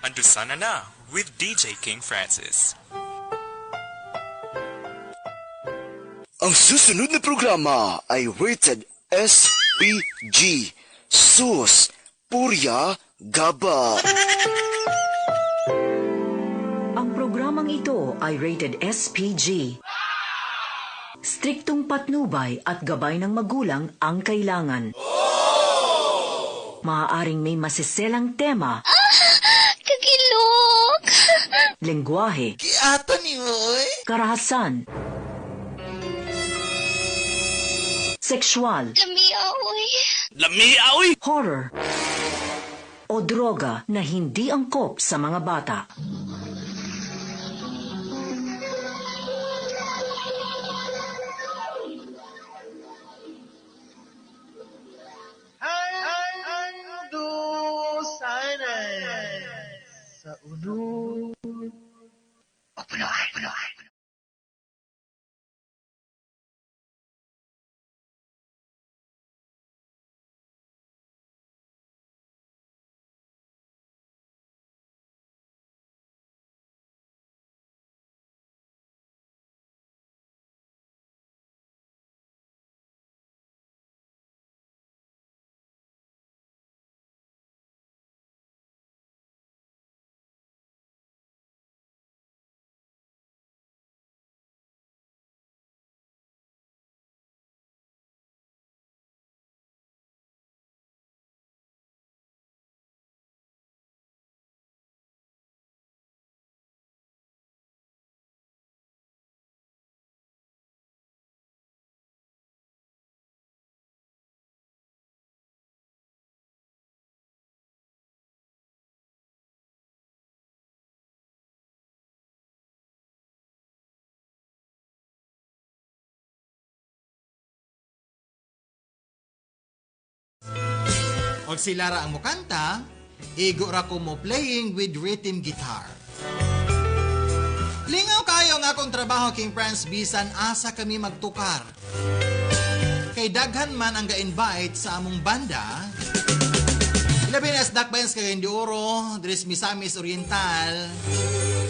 Andusana na with DJ King Francis. Ang susunod na programa ay rated SPG. Sus, Purya Gaba. Ang programang ito ay rated SPG. Striktong patnubay at gabay ng magulang ang kailangan. Maaaring may masiselang tema, Kagilok! lengguwahe, Kiato ni Moy. karahasan, sexual, Lamiaoy! Lamiaoy! horror, o droga na hindi angkop sa mga bata. Sa ulo. Punuan. Og si Lara ang mukanta, igo ra ko mo playing with rhythm guitar. Lingaw kayo nga akong trabaho King Franz bisan asa kami magtukar. Kay daghan man ang ga-invite sa among banda. Labi na Dakbayans kay Hindi Oro, Dres Misamis Oriental.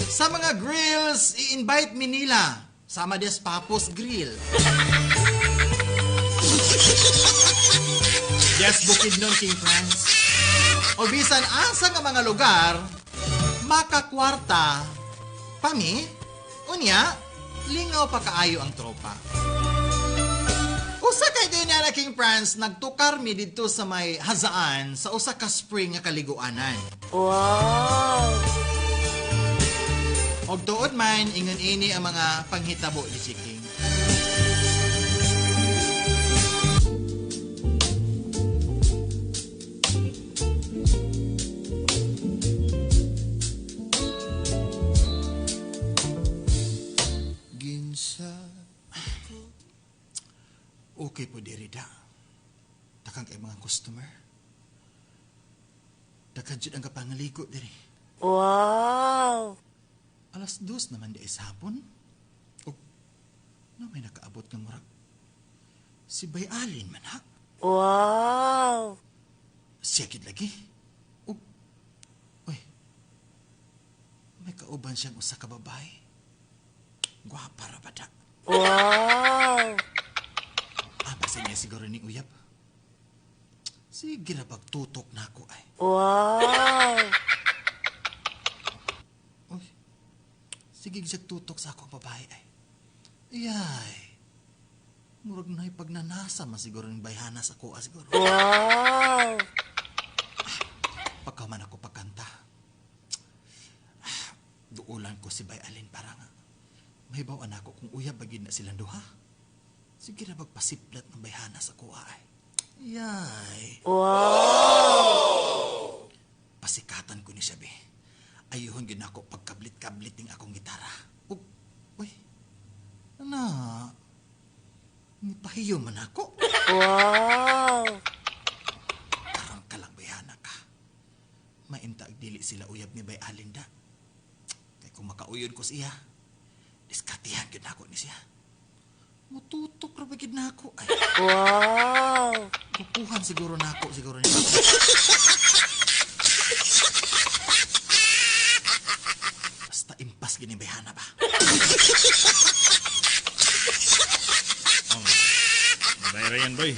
Sa mga grills, i-invite mi nila. Sama des Papos Grill. Yes, bukid nun, King Franz. O bisan asa nga mga lugar, makakwarta, pami, unya, lingaw pa kaayo ang tropa. Usa kay doon na King Franz, nagtukar mi dito sa may hazaan sa usa ka spring nga kaliguanan. Wow! Og tuod man, ingon ini ang mga panghitabo ni si King. Okay po, Derida. Takang kay mga customer. Dakan jud ang kapangaligo diri. Wow! 2:00 naman di sa hapon. O, may nakaabot ng murag. Si Bay Alin man ha. Wow! Siyagid lagi. O, uy, may kauban siyang usa ka babae. Gwapa ra bada. Wow! Basta niya siguro ni Uyab. Sige na pagtutok na ako ay. Wow! Uy, sige siya tutok sa akong babae ay. Iyay. Murag na'y pagnanasa man siguro ng bayhana sa kuha siguro. Wow! Pagkaman ako pagkanta. Duulan ko si Bay Alin para nga. May bawaan ako kung Uyab bagid na silang duha. Sige na magpasiplat ng bayhana sa kuha ay. Yay! Wow! Pasikatan ko ni siya, be. Ayuhon yun ako pagkablit-kablit ng akong gitara. Uy, anak, nipahiyo man ako. Wow! Karang ka lang, bayhana ka. Mainta dili sila Uyab ni Bay Alinda. Kaya kung makauyon ko siya, diskatihan yun ako ni siya. Mututok ra bagid na ako. Ay. Wow! Kukuhan siguro na ako, siguro niya. ginibihana ba? Bayra yan, bay.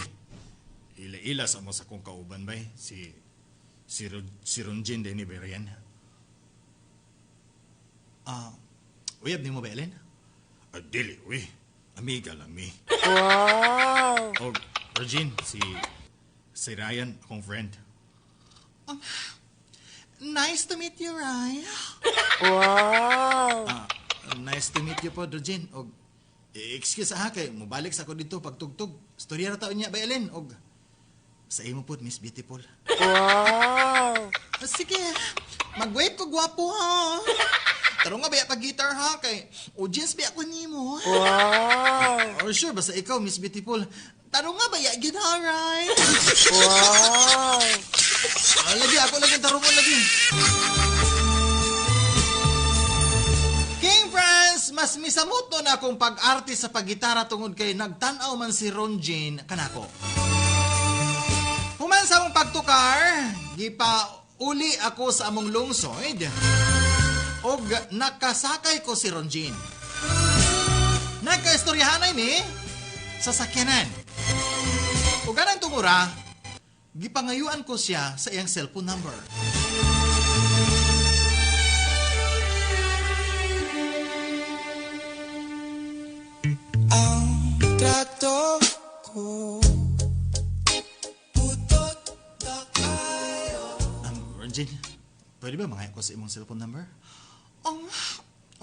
Ila-ila sa mo sa kong kauban, bay. Si Ronjin din ni bayra yan. Uyab ni mo ba, Ellen? Dili, uy. Amiga lang, mi. Wow! Oh, Ronjin, si Ryan, akong friend. Nice to meet you, Ryan. Wow! Nice to meet you po, Ronjin. Og, excuse kay mubalik sa ako dito pagtugtog. Storya ra taon niya ba, Ellen? Og, sa imo po, Miss Beautiful. Wow! Sige, mag-wave ko, gwapo, ha? Taro nga, baya pag-guitar, ha? Kay, audience, baya ko nimo. Wow! Oh, sure, basta ikaw, Miss Beautiful. Taro nga, baya, gitara, right? Wow! Lagi, ako lagi, taro mo lagi. King Friends, mas misamuto na akong pag-arte sa pag-gitara tungod kay nagtanaw man si Ronjin kanako. Human sa among pagtukar, gipa-uli ako sa among lungsod og nakasakay ko si Ronjin. Nagkaistoryahanay ni sa sakyanan. O ganang tungura, gipangayuan ko siya sa iyang cellphone number. Ang trato ko putot na kayo. Ronjin, pwede ba mangayag ko sa imong cellphone number?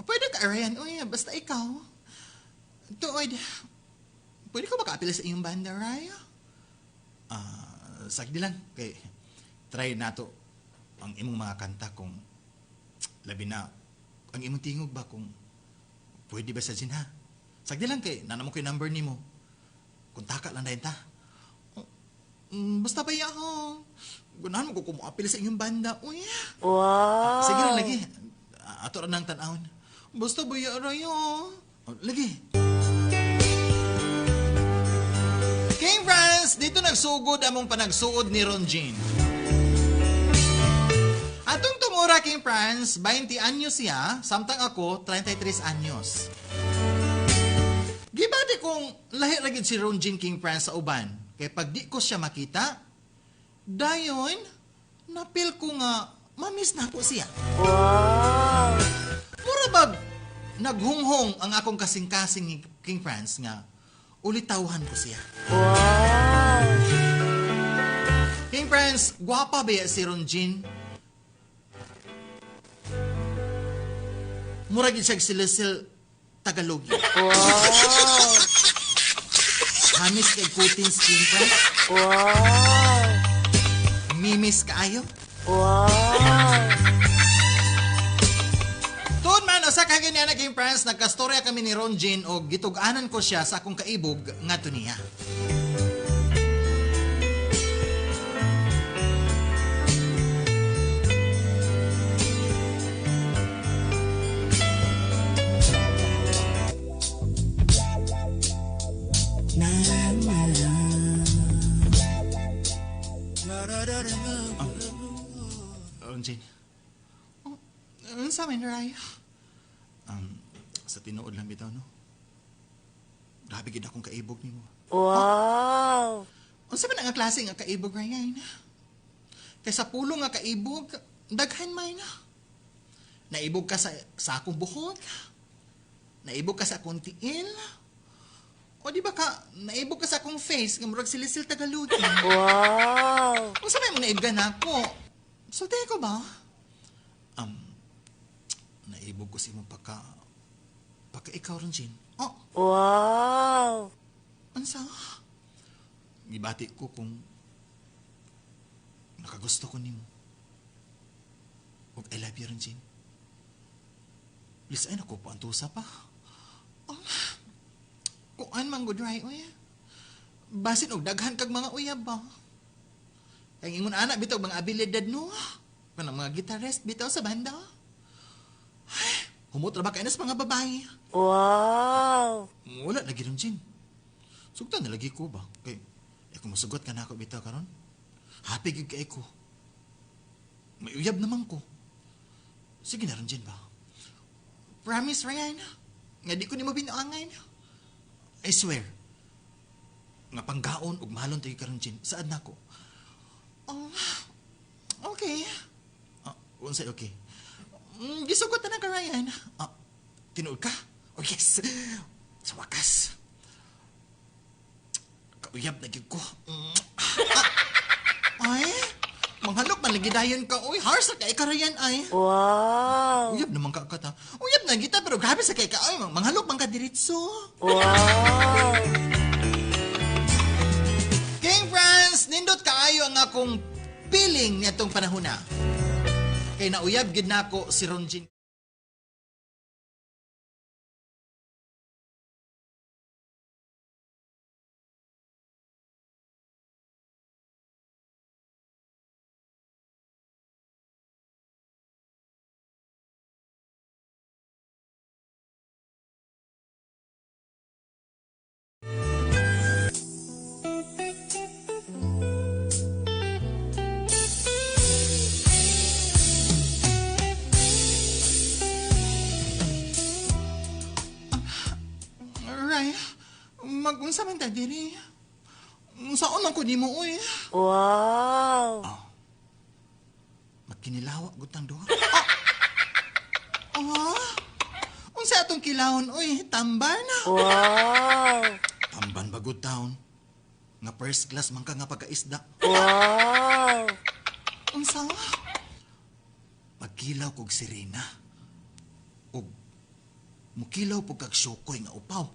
Pwede ka, Ryan. Uy, basta ikaw. Tuod, pwede ko makaapila sa iyong banda, Ryan? Sagdi lang. Kay, try nato ang imong mga kanta kung labi na ang imong tingog ba kung pwede ba sa ha? Sagdi lang kay, nanamo ko yung number ni mo. Kung taka lang dahil ta. Basta ba ako? Gunahan mo ko kung makaapila sa inyong banda. Uy, Wow! sige lang lagi. Ato ra nang tan-awon. Basta ba rayo? Lagi. King Friends, dito nagsugod among panagsuod ni Ronjin. Atong tumura, King Friends, 20 anyos siya, samtang ako, 33 anyos. Gibati kong lahi lagi si Ronjin, King Friends, sa uban. Kaya pag di ko siya makita, dayon, napil ko nga, mamiss na ako siya. Wow! Mura bag, naghunghong ang akong kasing-kasing ni King Franz nga, ulitawhan ko siya. Wow! King Franz, gwapa ba si Ronjin? Mura gid siya silasil Tagalog. Wow! Hamis kay Kutins, King Franz. Wow! Mimis kaayo. Wow! Tuod man, usa ka ganyan na King Franz, nagkastorya kami ni Ronjin o gitug-anan ko siya sa akong kaibog nga niya. Ronjin. Ano sa amin, Raya? Sa tinuod lang bitaw, no? Grabe gid akong kaibog nimo. Wow! Unsa man ang klase nga kaibog, Raya? Kay sa pulo nga kaibog, daghan may na. Naibog ka sa akong buhok. Naibog ka sa akong tiil. O di ba ka, naibog ka sa akong face, nga murag silisil Tagalog. Wow! Unsa may mo naibgan ako? Sulti ko ba? Naibog ko si mo pagka ikaw, Ronjin. Oh, Wow! ansa? Gibati ko kung nakagusto ko nimo. Og I love you, Ronjin. Please, ay naku po, antusa pa. Kung an man good right, uya. Basin og daghan kag mga uyab ba? Kaya ingon anak, bitaw mga abilidad no. Kanang mga gitarist, bitaw sa banda. Humutra ba kayo na sa mga babae? Wow! Wala lagi rin, Jin. Sugtan na lagi ko ba? Kay, kung masugot ka na ako bitaw karon, happy gig kay ko. May uyab naman ko. Sige na rin, Jin ba? Promise, Ryan. Nga di ko ni mo binuangay. I swear. Nga panggaon ug mahalon tayo karon Jin. Saad na ko. Oh, okay. Unsay okay? Gisugot na ka, Ryan. Tinuod ka? Oh, yes. Sa wakas. Kauyab na gyud ko. Ay, manghalok man lagi dayon ka. Uy, harsa kay ka Ryan ay. Wow. Uyab naman ka kata. Uyab na kita pero grabe sa kay ka ay. Manghalok man ka diretso. Wow. King Franz, nindot kaayo ang akong feeling nitong panahon na. Kay nauyab gid nako si Ronjin. Magunsa man ta diri. Saan man ko di mo uy. Wow. Magkinilawa gutang duha. Unsa atong kilawon uy, tamban. Wow. Tamban bagod taon. Nga first class man ka nga pagkaisda. Wow. Unsa? Pagkilaw kog sirena. Ug mukilaw pug kag syokoy nga upaw.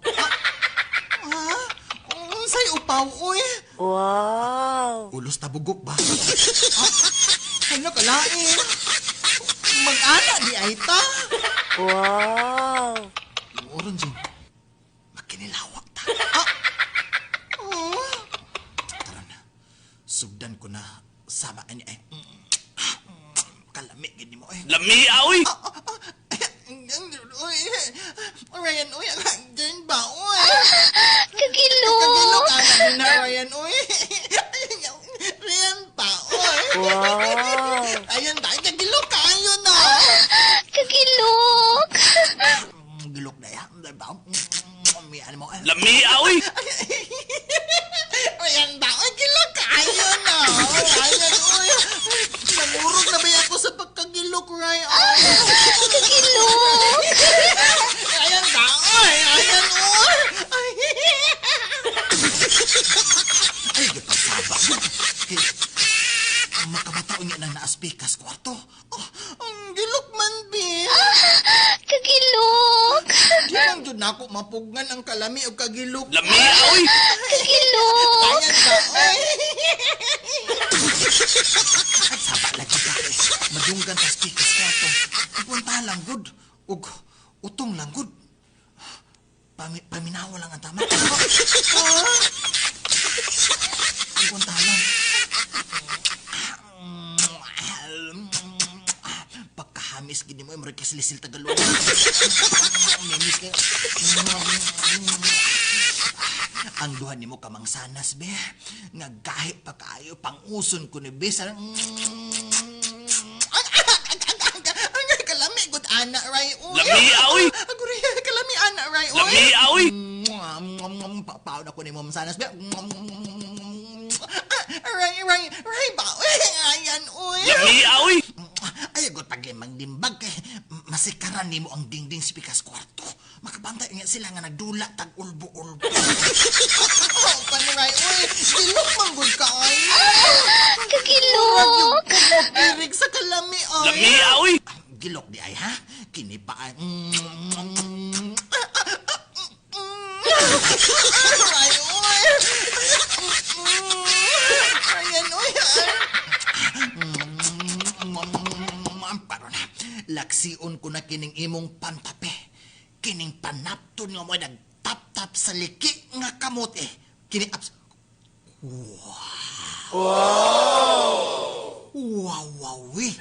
Unsay upaw uy? Wow. Ulos tabugok ba? Ano kalain? Mag-ana di ay ta. Wow. Oron Jin. Makinilawak ta. Tara na. Sugdan ko na sama ani ay. Kalami gid mo eh. Lami, aoy! Uy, Ryan, uy, din ba, uy? Kagilok! Kagilok ka na din na, Ryan, uy. Ryan pa, uy. Wow. Ayan tayo, kagilok ka, ayun na. Kagilok! Gilok na yan, di ba? May ano mo, eh. Lami, aoy! Ryan ba, uy, gilok ka, ayun na. Ayan, uy. Namurog na ba ako sa pagkagilok, Ryan? Kagilok! Ayan ba, uy. Ayan, uy. Ay, gapasaba. Makamatao niya lang naaspikas kwarto. Ang gilok man, Bin. Kagilok! Di lang dyan ako mapugngan ang kalami o kagilok. Lami, aoy! Kagilok! Ayan ba, uy. Ay, saba lagi ka. Madunggan sa spikas kwarto. Punta lang, good. Ug, utong lang, good. Paminawa lang ang tama. Punta lang. Pagkahamis, gini mo, marikis-lisil Tagalog. Mimis ka. Ang duha ni mo kamang sanas, be. Nagkahi pa kayo, pang-uson ko ni be. Kalami, good ana, right? Lami, aoy! Aguri, kalami, ana, right? Lami, aoy! Papaw na ko ni mo sanas, be. Right ba? Ayan, uy. Lami, aoy! Ay, agot pag magdimbag kay masikaran ni mo ang dingding sa pikas kwarto. Makabantay nga sila nga nagdula tag ulbo-ulbo. Paniray, uy, dilok manggod ka ay. Kagilok! Pirig sa kalami ay. Lami, aoy! Gilok di ay ha? Kini pa ay. Ay, uy. Ayan, uy. Paron na. Laksiun ko na kining imong pantape. Kining panapton nga mo nagtap-tap sa liki nga kamot eh. Kining aps. Wow, eh.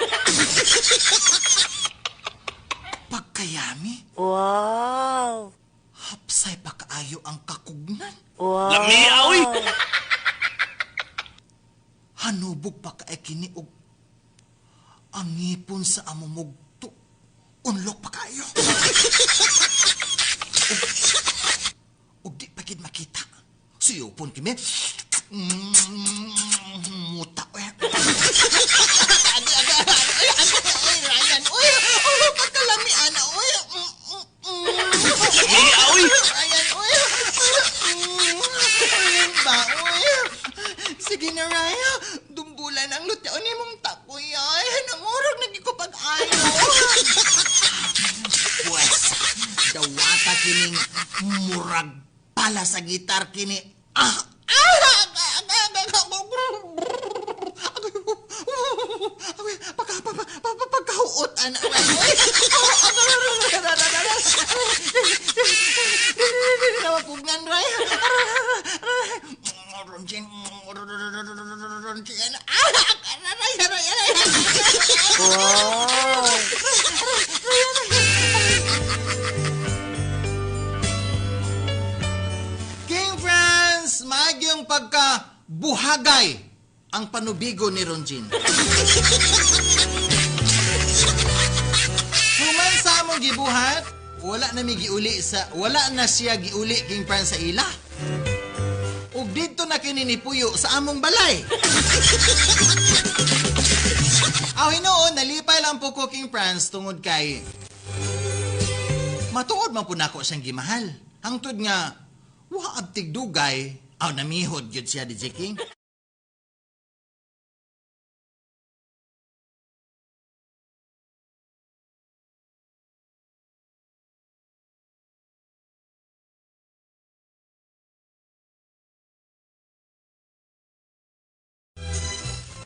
Pagkayami, Wow. hapsay pa kaayo ang kakugnan. Wow. Lami, aoy! Hanubog pa kaay kini og ang ngipon sa amumugto. unlock pa kayo. Ug di pa gid makita. Siyupon kami. Muta. Ryan, uy, pagkalamian, uy. Lami, aoy! Ryan, uy. Ba, uy. Sige na, Ryan. Dumbulan ang lutyaon ni mong takoy, ay. Nangurog, nagikupag-ayo. Pues, dawata kining murag pala sa gitar kini. Pagkahuot, anak. Nawapugnan, Ray. Ronjin. Wow. King Franz, maagyong pagka-buhagay ang panubigo ni Ronjin. Human sa among gibuhat, wala na siya giuli King Franz sa ila. Ug dito na kini ni Puyo sa among balay. Aw hinoon, nalipay lang po ko King Franz tungod kay matuod man po nako siyang gimahal. Hangtod nga wa abtig dugay, aw namihod gyud siya DJ King.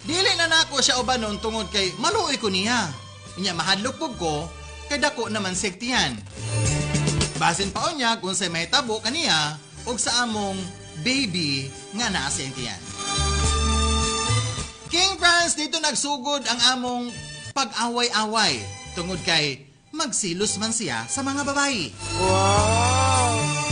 Dili na nako siya ubanon tungod kay maluoy ko niya. Inya mahadlok pug ko kay dako naman sektihan. Basin pa unya kung sa may tabo kaniya og sa among baby nga naa sa sektihan. King Franz, dito nagsugod ang among pag-away-away tungod kay magsilos man siya sa mga babayi. Wow.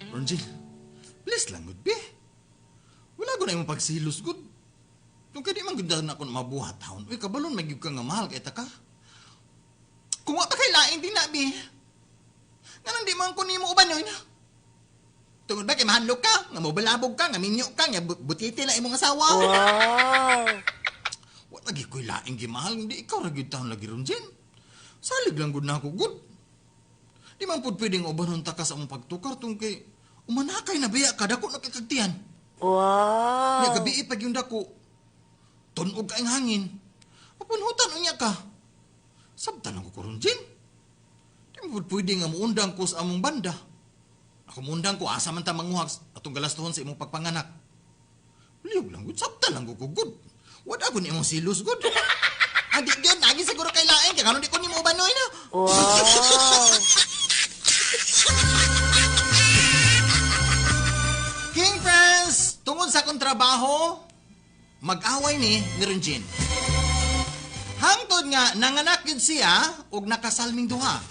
Ronjin, please lang, good be. Wala ko na yung pagsilos, good. Kung kadi man ganda na ako na mabuhat taon, uy, kabalon, magyug ka nga mahal kay taka. Kung wata kay laing din na, be. Nga nang di man ko nimo uban yun. Tungod ba kay mahanlok ka, nga mobalabog ka, nga minyo ka, nga butiti na imong asawa. Wow. Wala lagi ko'y laing gimahal, hindi ikaw ragid taon lagi, Ronjin. Salig lang good na ako, good. Di man po pwedeng ubanon ta ka sa mong pagtukar tong kay umanakay na biya ka dako nakakagtiyan. Wow. Nya gabi pag yung dako tunog ka ang hangin. Mapunhutan unya ka. Sabtan lang ko Ronjin. Di man po pwedeng nga muundang ko sa among banda. Ako muundang ko asa man ta manguhag atong galastuhon sa imong pagpanganak. Liyog lang gud, sabtan lang ko good. Wala ko ni imong silos good. Adi gyud nagi siguro kay lain kay karon di ko nimo ubanoy na. Wow. King Franz, tungod sa akong trabaho, mag-away ni Ronjin. Hangtod nga nanganak yun siya ug nakasalming duha.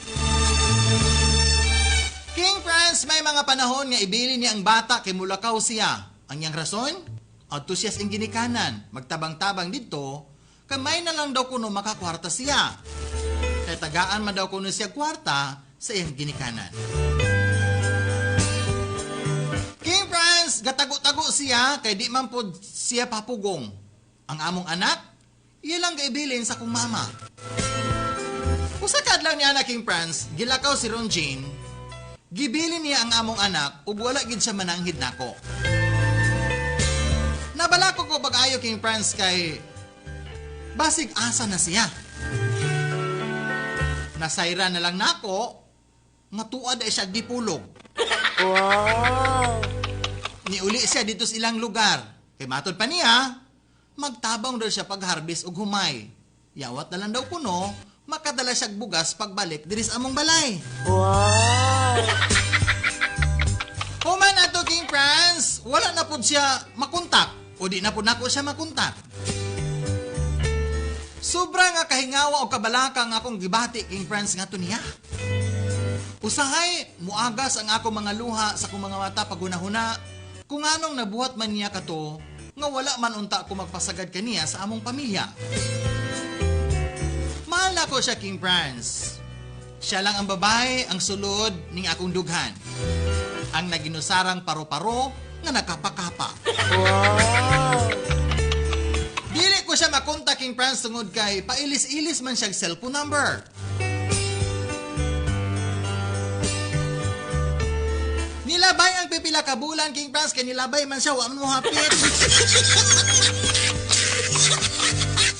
King Franz, may mga panahon nga ibili niya ang bata kay mulakaw siya. Ang iyang rason? Adto siya sa ginikanan. Magtabang-tabang dito, kamay na lang daw kuno makakwarta siya. Kaya tagaan man daw kuno siya kwarta sa iyang ginikanan. King Franz, gatago-tago siya kay di man po siya papugong. Ang among anak, iya lang gaibilin sa kong mama. Usakad lang niya na King Franz, gilakaw si Ronjin, gibilin niya ang among anak ug wala gid siya mananghid nako. Nabalako ko pag-ayo King Franz kay basig asa na siya. Nasayra na lang nako, nga tuad ay siya dipulog. Wow. Niuli siya dito sa ilang lugar. Kay matod pa niya, magtabang daw siya pag-harvest og humay. Yawat na lang daw kuno, makadala siya bugas pagbalik diri sa among balay. Wow. Human ato King Franz, wala na pud siya makontak o di na pud nako siya makontak. Sobra nga kahingawa o kabalaka nga akong gibati King Franz nga to niya. Usahay muagas ang ako mga luha sa kong mga mata pagunahuna, kung anong nabuhat man niya kato, nga wala man unta ko magpasagad kaniya sa among pamilya. Mahal na ko siya, King Franz. Siya lang ang babae, ang sulod ning akong dughan. Ang naginusarang paro-paro nga nakapakapa. Wow! Dili ko siya makontak, King Franz, tungod kay pailis-ilis man siyang cellphone number. Nilabay ang pipila ka bulan, King Franz, kay nilabay man siya, wa man mo hapit.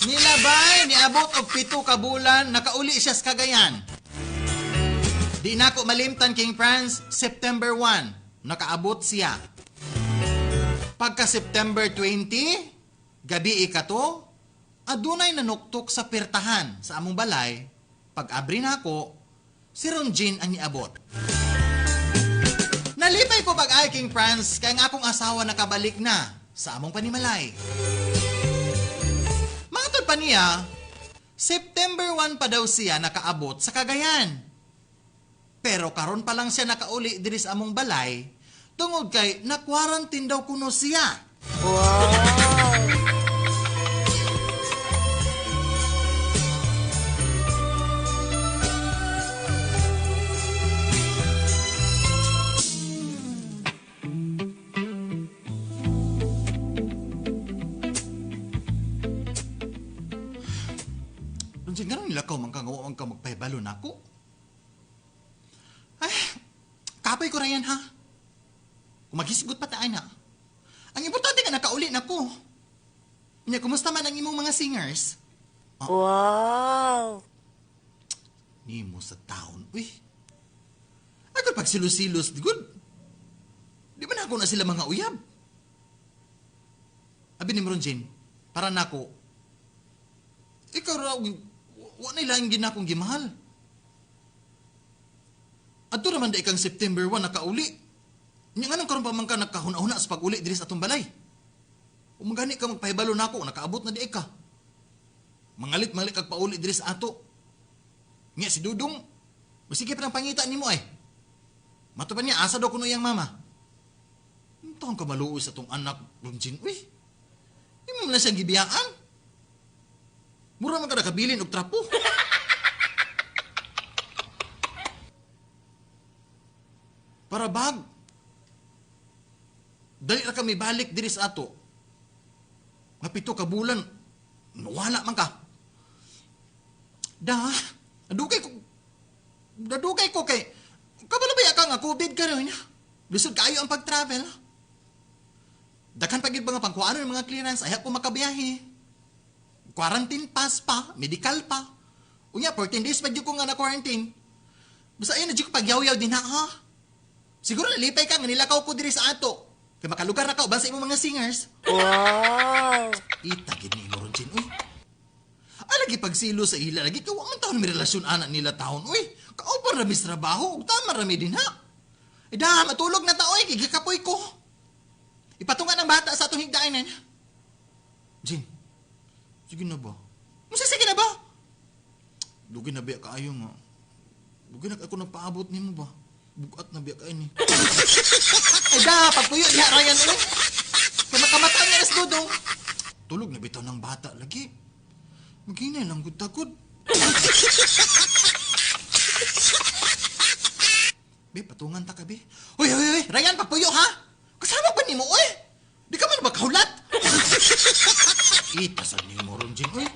Nilabay, niabot og 7 ka bulan, nakauli siya sa Cagayan. Di na ko malimtan, King Franz, September 1, nakaabot siya. Pagka September 20, gabi ikato, adunay nanuktok sa pertahan sa among balay. Pag-abri na ako, si Ronjin ang niabot. Nalipay ko pag-ay, King Franz, kaya nga akong asawa nakabalik na sa among panimalay. Matod pa niya, September 1 pa daw siya nakaabot sa Cagayan. Pero karon pa lang siya nakauli diri sa among balay, tungod kay na-quarantine daw kuno siya. Wow! Ronjin, gano'n nila ka man kang ka magpahibalo na ako? Ay, kapoy ko na yan, ha? Kung maghisgot pa tayo na. Ang importante ka nakauli na ko. Nya, kumusta man ang imong mga singers? Wow! Nimo sa taon. Uy, ako pag silos-silos, di good. Di ba na ako na sila mga uyab? Abi ni Ronjin, para na ako, ikaw raw, wala nila ang ginakong gimahal. At ito naman da ikang September 1 nakauli. Nga nga nang karoon pa man ka nakahuna-huna sa pag-uli diri sa atong balay. Kung magani ka magpahibalo na ako, nakaabot na di ka. Mangalit-malit kag pauli diri sa ato. Nga si Dudong, masige pa ng pangita ni mo eh. Matupan niya, asa daw kuno iyang mama. Ito ang kamaluoy sa tong anak, Ronjin. Uy, hindi mo na siyang gibiyaan. Mura man ka nakabilin og trapo. Para bag. Dali ra kami balik diri sa ato. Nga 7 ka bulan, nawala man ka. Nadugay ko kay, kabalabaya ka nga, COVID ka rin. Lisod kayo ang pag-travel. Dakan pagid mga pangkuano ng mga clearance, ayaw ko makabiyahe. Quarantine pass pa, medical pa. Unya, 14 days pa ko nga na-quarantine. Basta ayun, na pagyaw-yaw din ha. Siguro nalipay ka nga nilakaw ko diri sa ato. Kaya makalugar na ka, uban sa imong mga singers. Wow! Itagin ni mo, Ronjin, uy. Lagi pagsilo sa ila, lagi ka, waman taon may relasyon anak nila taon, uy. Kaupan rami sa trabaho, tama rami din ha. Matulog na tao, gigikapoy ko. Ipatungan ng bata sa atong higdaanan. Jin, sige na ba? Sige na ba? Dugi na biya kaayo nga. Dugi na ako nagpaabot ni mo ba? Bugat na biya kayo ni. Pagpuyo diha Ryan ulit. Kaya makamata niya ras Dudong. Tulog na bitaw ng bata lagi. Maghinay lang gud-tagod. Be, patungan ta ka, be. Uy, Ryan, pagpuyo ha? Kasama ba ni mo, uy? Di ka man magkahulat? Itasan ni mo, Ronjin, uy.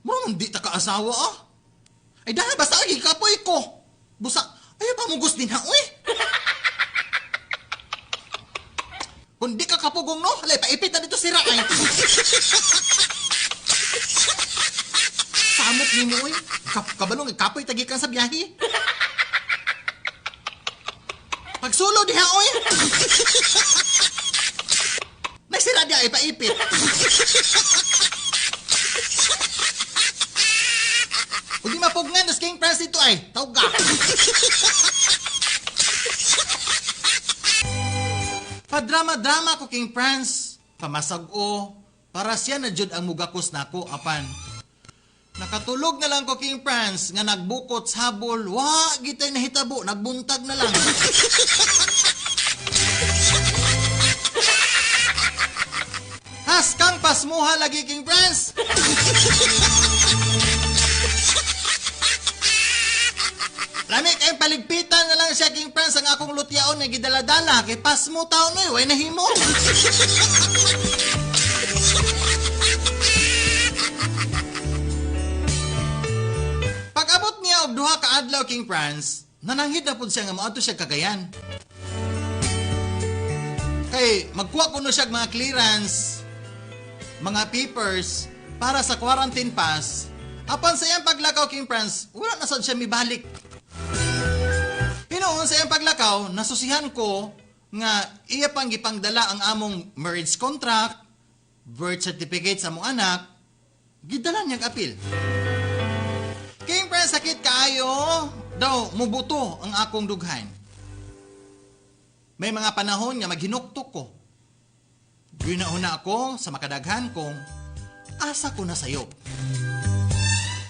Mura di ta ka-asawa, ah. Dahil basta ay kapoy ko. Busa, ayaw pa mo gusto din ha, uy. Kung di ka kapugong, no? Halay, paipit na dito si Raay. Samot ni mo, uy. Kabalong, kapoy tagikan sa biyahe. Pagsulo diha, oy! Nagsira diha ay paipit. Kung di mapugngan, nas King Franz dito ay. Tawag ka. Padrama-drama ko, King Franz. Pamasag-o. Para siya na jud ang mugakos nako apan. Nakatulog na lang ko, King Franz, nga nagbukot sabol. Wa, gitay nahitabo, nagbuntag na lang. Haskang pasmuha lagi, King Franz. Lami kay paligpitan na lang siya, King Franz, ang akong lutyaon na gidaladala. Kay pasmo taon na, way nahimo. Pag-abot niya og duha ka adlaw, King Franz, nananghid na pud siya nga moadto siya Cagayan. Kay magkuha kuno siya mga clearance, mga papers para sa quarantine pass. Apan sa iyang paglakaw, King Franz, wala na sad siya mibalik. Hinoon sa iyang paglakaw, nasusihan ko nga iya pang gipangdala ang among marriage contract, birth certificate sa among anak, gidala niyang apil. King Franz, sakit kaayo daw mubuto ang akong dughan. May mga panahon nga maghinuktok ko. Ginauna ako sa makadaghan kong asa ko na sayo.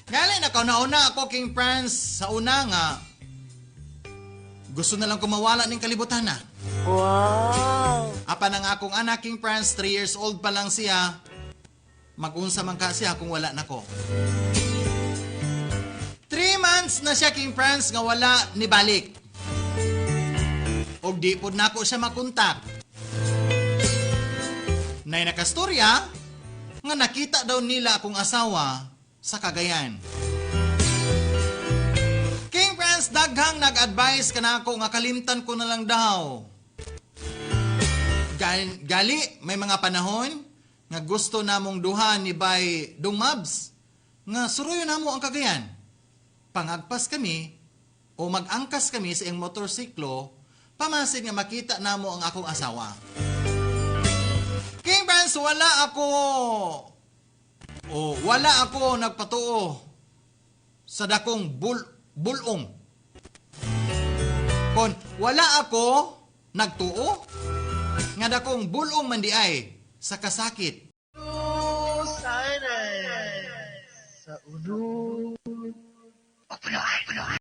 Gali na nauna ako, King Franz, sa una nga gusto na lang ko mawala ng kalibutan na. Wow. Apan ang akong anak, King Franz, 3 years old pa lang siya, mag-unsa man ka siya kung wala na ko. 3 months na siya, King Franz, nga wala ni balik. Og di pod nako siya makontak. Nay nakastorya nga nakita daw nila akong asawa sa Cagayan. King Franz, daghang nag-advise kanako nga kalimtan ko na lang daw. Gali, may mga panahon nga gusto namong duha ni Bay Dungmabs nga suruyo namo ang Cagayan. Pangagpas kami o mag-angkas kami sa iyang motorsiklo, pamasid nga makita namo ang akong asawa. King Franz, wala ako nagpatuo sa dakong bulong. Kon wala ako nagtuo nga dakong bulong man di ay sa kasakit. Sa uno